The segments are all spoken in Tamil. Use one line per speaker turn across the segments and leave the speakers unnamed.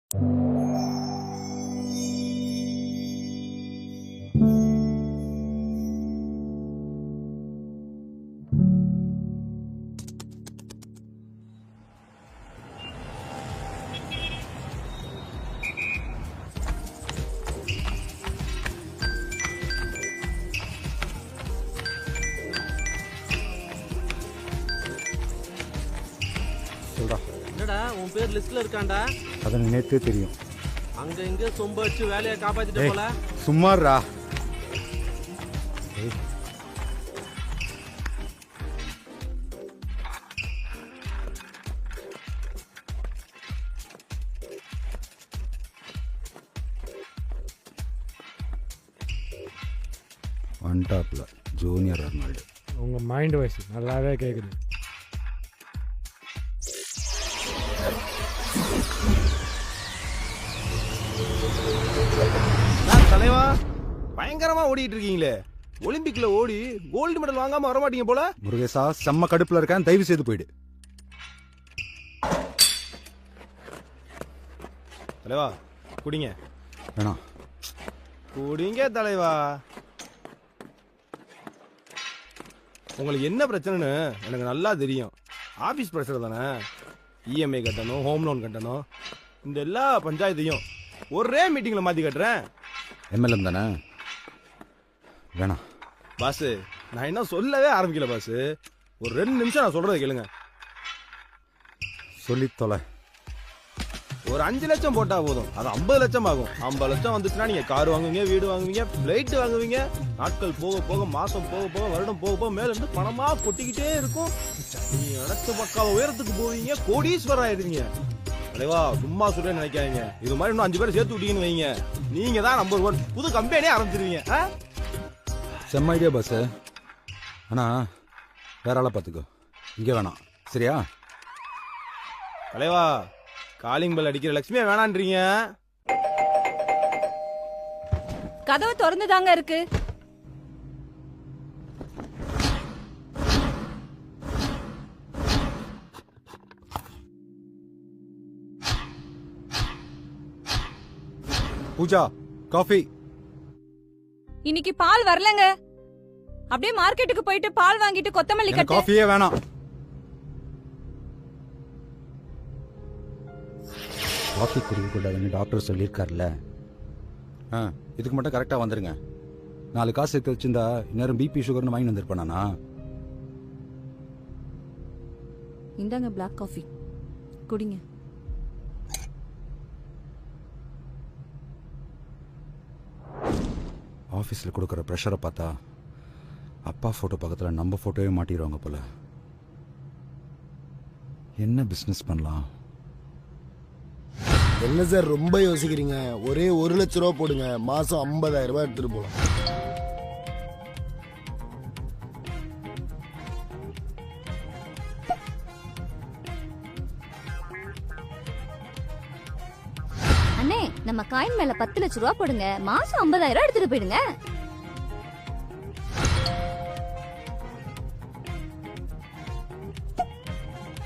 என்னடா உன் பேர் லிஸ்ட்ல இருக்காண்டா?
அது நேத்தே தெரியும்.
அங்க இங்க சொம்ப வச்சு வேலையை காப்பாத்திட்டு போல.
சும்மாறா. ஒன் டாப்ல ஜூனியர் அர்னால்டு.
உங்க மைண்ட் வாய்ஸ் நல்லாவே கேக்குது.
தலைவா பயங்கரமா ஓடிட்டு இருக்கீங்களே, ஒலிம்பிக்ல ஓடி கோல்டு மெடல் வாங்காம வர மாட்டீங்க போல.
முருகேசா செம்ம கடுப்புல இருக்கேன், தயவு செய்து போயிடு.
தலைவா குடிங்க.
வேணாம்
குடிங்க தலைவா. உங்களுக்கு என்ன பிரச்சனைன்னு எனக்கு நல்லா தெரியும். ஆபீஸ் பிரஷர் தானே, இஎம்ஐ கட்டணும், ஹோம் லோன் கட்டணும், இந்த எல்லா பஞ்சாயத்தையும் ஒரே மீட்டிங்ல மாத்தி கட்டுறேன்.
எம்எல்எம் தானே, வேணாம்
பாசு. நான் என்ன சொல்லவே ஆரம்பிக்கல பாசு, ஒரு 2 நிமிஷம் நான் சொல்றதை கேளுங்க.
சொல்லி தொலை.
ஒரு 5 லட்சம் போட்டா போதும், அது 50 லட்சம் ஆகும். 50 லட்சம் வந்துச்சுன்னா நீங்க கார் வாங்குவீங்க, வீடு வாங்குவீங்க, பிளைட் வாங்குவீங்க. நாட்கள் போக போக, மாசம் போக போக, வருடம் போக போக மேல இருந்து பணமா கொட்டிக்கிட்டே இருக்கும். நீ நினைச்ச பக்கால உயரத்துக்கு போவீங்க, கோடீஸ்வரர் ஆயிடுவீங்க. அலைவா சும்மா சொல்ல நினைக்காதீங்க. இது மாதிரி இன்னும் 5 பேரை சேர்த்து விட்டீங்கன்னு வைங்க, நீங்க தான் நம்பர் 1. புது கம்பெனியே ஆரம்பிச்சிருவீங்க.
செம்ம ஐடியா பாஸ். ஆனா வேற ஆளை பார்த்துக்கோ, இங்கே வேணாம் சரியா?
அலைவா காலிங் பெல் அடிக்கிற லட்சுமியா வேணான்றீங்க.
கதவு திறந்துதாங்க இருக்கு.
பூஜா காஃபி.
இன்னைக்கு பால் வரலங்க. அப்படியே மார்க்கெட்டுக்கு போயிட்டு பால் வாங்கிட்டு கொத்தமல்லி கட்டு.
காஃபியே வேணாம். காஃபி குடிக்க கூடாதுன்னு டாக்டர் சொல்லியிருக்காருல்ல. இதுக்கு மட்டும் கரெக்டாக வந்துருங்க. 4 காசு சேர்த்து வச்சிருந்தா இந்நேரம் பிபி சுகர்னு வாங்கி வந்திருப்பானா?
இந்தாங்க பிளாக் காஃபி குடிங்க.
ஆஃபீஸில் கொடுக்குற ப்ரெஷரை பார்த்தா அப்பா ஃபோட்டோ பக்கத்தில் நம்ம ஃபோட்டோவே மாட்டிடுவாங்க போல. என்ன பிஸ்னஸ் பண்ணலாம்?
என்ன சார் ரொம்ப யோசிக்கிறீங்க? ஒரே 1 லட்ச ரூபா போடுங்க, மாசம் 50,000 ரூபாய் எடுத்துட்டு போலாம்.
அண்ணே நம்ம காயின் மேல 10 லட்ச ரூபா போடுங்க, மாசம் 50,000 எடுத்துட்டு போயிடுங்க.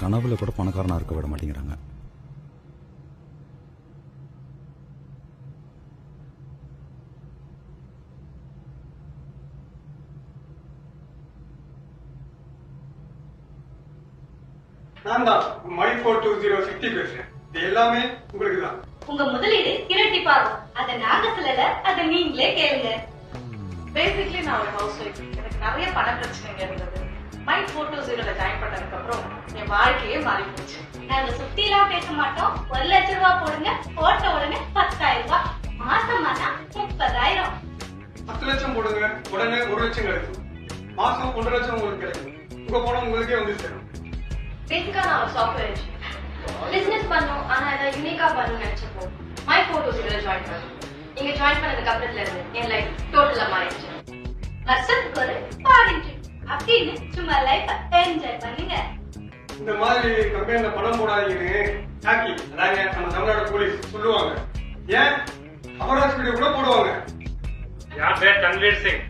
கனவுல கூட பணக்காரனா இருக்க விட மாட்டேங்கிறாங்க.
நான் தான் My420 சக்தி பேசுறேன். இது எல்லாமே உங்களுக்கு தான்.
உங்க முதலீடு இரட்டிப்பாகும். அதை நாங்க சொல்லல, அதை நீங்களே கேளுங்க. பேசிக்கலி நான் ஒரு ஹவுஸ் ஒய்ஃப். எனக்கு நிறைய பண பிரச்சனைங்க இருந்தது. My420ல ஜாயின் பண்ணதுக்கு அப்புறம் என் வாழ்க்கையே மாறி போச்சு. நாங்க சுத்தி எல்லாம் பேச மாட்டோம். 1 லட்ச ரூபா போடுங்க, போட்ட உடனே 10,000 ரூபாய், மாசமானா 30,000.
10 லட்சம் போடுங்க, உடனே 1 லட்சம் கிடைக்கும். மாசம் 1 லட்சம் உங்களுக்கு கிடைக்கும். உங்க பணம் உங்களுக்கே வந்து சேரும்.
பேசிக்கா நான் ஒரு சாஃப்ட்வேர் இன்ஜினியர். பிசினஸ் பண்ணோம், ஆனா அதை யூனிக்கா பண்ணணும்னு நினைச்சப்போ My420ல ஜாயின் பண்ணோம். நீங்க ஜாயின் பண்ணதுக்கு அப்புறத்துல இருந்து என் லைஃப் டோட்டலா மாறிடுச்சு. வருஷத்துக்கு ஒரு ஃபாரின் ட்ரிப் அப்படின்னு சும்மா லைஃப் என்ஜாய் பண்ணுங்க.
இந்த மாதிரி கம்பெனில பணம் போடாதீங்கன்னு சாக்கி, அதாங்க நம்ம தமிழ்நாடு போலீஸ் சொல்லுவாங்க. ஏன் அபராத வீடியோ கூட போடுவாங்க.
யார் பேர் தன்வீர் சிங்.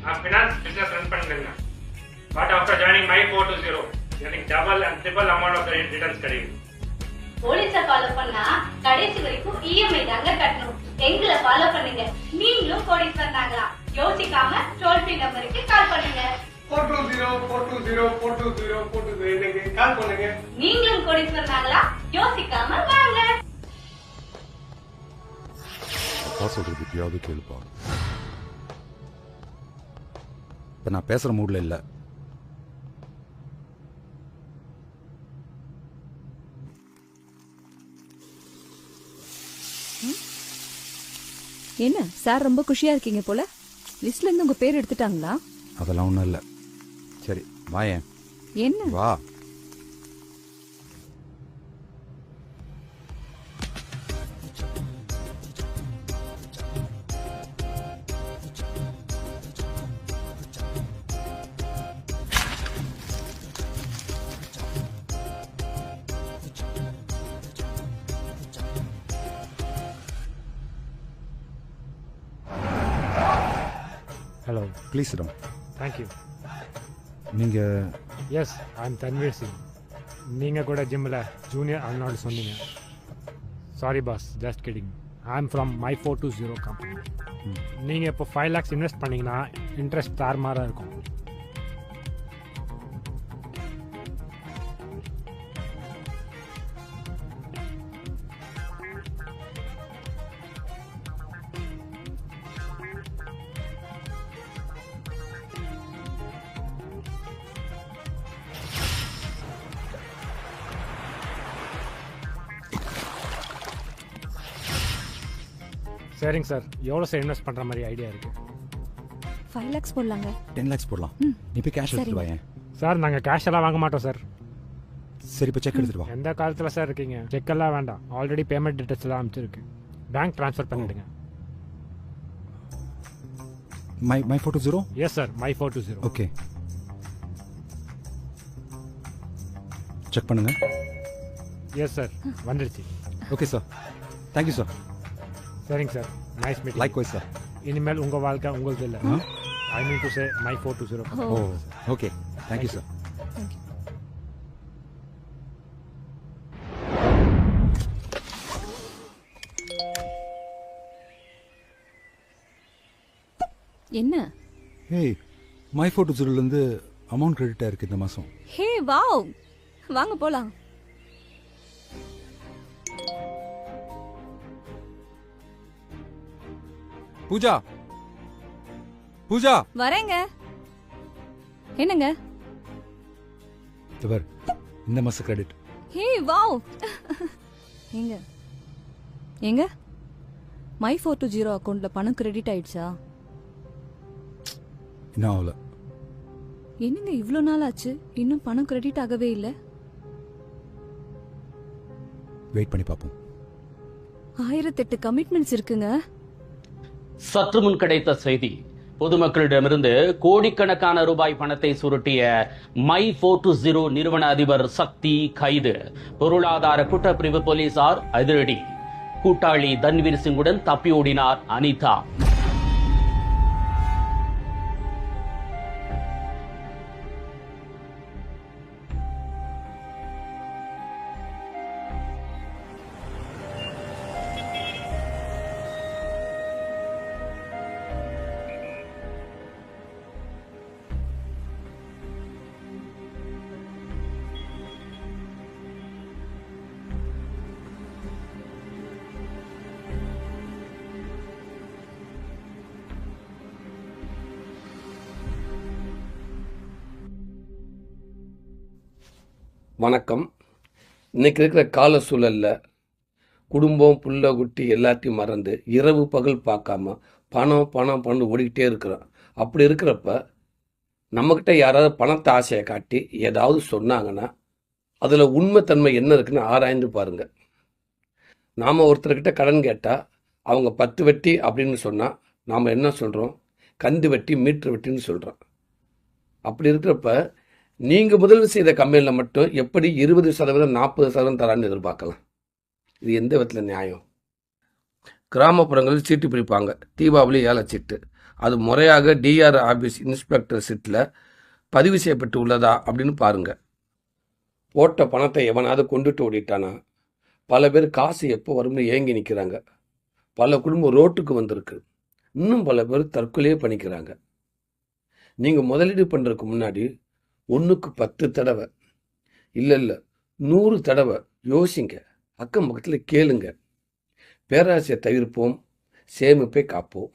நான் ஃபினான்ஸ் பிசினஸ் ரன் பண்ணிருக்கேன். பட் ஆஃப்டர் ஜாயினிங் My420 எனக்கு double and triple amount of returns கிடைக்குது.
போலீஸ ஃபாலோ பண்ணா கடைசி வரைக்கும் இஎம்ஐ தாங்க கட்டணும். எங்களை ஃபாலோ பண்ணுங்க, நீங்களும் கோடீஸ்வரன் ஆகலாம். யோசிக்காம டோல் ஃப்ரீ நம்பருக்கு கால் பண்ணுங்க.
420 கால் பண்ணுங்க.
நீங்களும் கோடீஸ்வரன் ஆகலாம். யோசிக்காம வாங்க.
சொல்றது எப்படியாவது கேளுப்பா. இப்ப நான் பேசுற மூட்ல இல்ல.
என்ன சார் ரொம்ப குஷியா இருக்கீங்க போல? லிஸ்ட்ல இருந்து உங்க பேர் எடுத்துட்டாங்களா?
அதெல்லாம் ஒண்ணும் இல்ல. சரி வாயேன்.
என்ன?
வா.
ஹலோ.
ப்ளீஸ் டம்.
தேங்க்யூ.
நீங்க
yes, I am Tanveer Singh. நீங்கள் கூட ஜிம்மில் ஜூனியர் ஆர்னால்டு சொன்னீங்க. Sorry boss, just kidding. I am from My420 company. நீங்கள் இப்போ 5 lakhs இன்வெஸ்ட் பண்ணிங்கன்னா இன்ட்ரெஸ்ட் தாறுமாறாக இருக்கும். சரிங்க சார், எவ்வளோ சார் இன்வெஸ்ட் பண்ணுற மாதிரி ஐடியா இருக்குது?
5 lakhs போடலாங்க.
10 lakhs போடலாம். நீ போய் கேஷ் எடுத்துட்டு வாயேன்.
சார் நாங்கள் கேஷ் எல்லாம் வாங்க மாட்டோம் சார்.
சரி இப்போ செக் எடுத்துட்டு வா.
எந்த காலத்தில் சார் இருக்கீங்க? செக்கெல்லாம் வேண்டாம், ஆல்ரெடி பேமெண்ட் டீட்டெயில்ஸ் எல்லாம் அமைச்சிருக்கு. பேங்க் ட்ரான்ஸ்ஃபர் பண்ணிவிடுங்க.
My420?
Yes sir, My420.
Okay, check பண்ணுங்க.
எஸ் சார், வந்துடுச்சு.
Okay sir, thank you sir.
சரிங்க sir, nice meeting.
Likewise sir.
இனிமேல் உங்கள் வாழ்க்கை உங்களுக்கு இல்லை. I mean to say My420.
Oh okay, thank you sir.
என்ன?
ஏய், My420லேருந்து அமௌண்ட் கிரெடிட் ஆயிருக்கு இந்த மாதம்.
ஹே வாவ், வாங்க போலாம்.
பூஜா, பூஜா
வரேங்க. என்னங்க?
இவர் இந்த மாசம் கிரெடிட்.
Hey wow. எங்க எங்க My420 அக்கவுண்ட்ல பணம் கிரெடிட் ஆயிடுச்சா?
இன்னும் ஆகல.
என்னங்க இவ்ளோ நாள் ஆச்சு, இன்னும் பணம் கிரெடிட் ஆகவே இல்ல?
வெயிட் பண்ணி பார்ப்போம்.
1008 கமிட்மெண்ட்ஸ் இருக்குங்க.
சற்று முன் கிடைத்த செய்தி, பொதுமக்களிடமிருந்து கோடிக்கணக்கான ரூபாய் பணத்தை சுருட்டிய My420 நிறுவன அதிபர் சக்தி கைது. பொருளாதார குற்றப்பிரிவு போலீசார் அதிரடி. கூட்டாளி தன்வீர் சிங்குடன் தப்பி ஓடினார் அனிதா.
வணக்கம். இன்னைக்கு இருக்கிற கால சூழலில் குடும்பம் புள்ள குட்டி எல்லாத்தையும் மறந்து இரவு பகல் பார்க்காம பணம் ஓடிக்கிட்டே இருக்கிறோம். அப்படி இருக்கிறப்ப நம்மக்கிட்ட யாராவது பணத்தை ஆசையை காட்டி ஏதாவது சொன்னாங்கன்னா அதில் உண்மைத்தன்மை என்ன இருக்குன்னு ஆராய்ந்து பாருங்க. நாம் ஒருத்தர்கிட்ட கடன் கேட்டால் அவங்க 10 வட்டி அப்படின்னு சொன்னால் நாம் என்ன சொல்கிறோம்? கந்து வட்டி, மீட்டர் வட்டின்னு சொல்கிறோம். அப்படி இருக்கிறப்ப நீங்கள் முதலீடு செய்த கம்பெனியில் மட்டும் எப்படி 20%, 40% தரான்னு எதிர்பார்க்கலாம்? இது எந்த விதத்தில் நியாயம்? கிராமப்புறங்களில் சீட்டு பிடிப்பாங்க. தீபாவளி ஏலச்சீட்டு. அது முறையாக டிஆர் ஆஃபீஸ் இன்ஸ்பெக்டர் சீட்டில் பதிவு செய்யப்பட்டு உள்ளதா அப்படின்னு பாருங்கள். போட்ட பணத்தை எவனாவது கொண்டுட்டு ஓடிட்டானா பல பேர் காசு எப்போ வரும்னு ஏங்கி நிற்கிறாங்க. பல குடும்பம் ரோட்டுக்கு வந்திருக்கு. இன்னும் பல பேர் தற்கொலையே பண்ணிக்கிறாங்க. நீங்கள் முதலீடு பண்ணுறதுக்கு முன்னாடி 1க்கு 10 தடவை இல்லை 100 தடவை யோசிங்க. அக்கம் பக்கத்தில் கேளுங்க. பேராசையை தவிர்ப்போம், சேமிப்பை காப்போம்.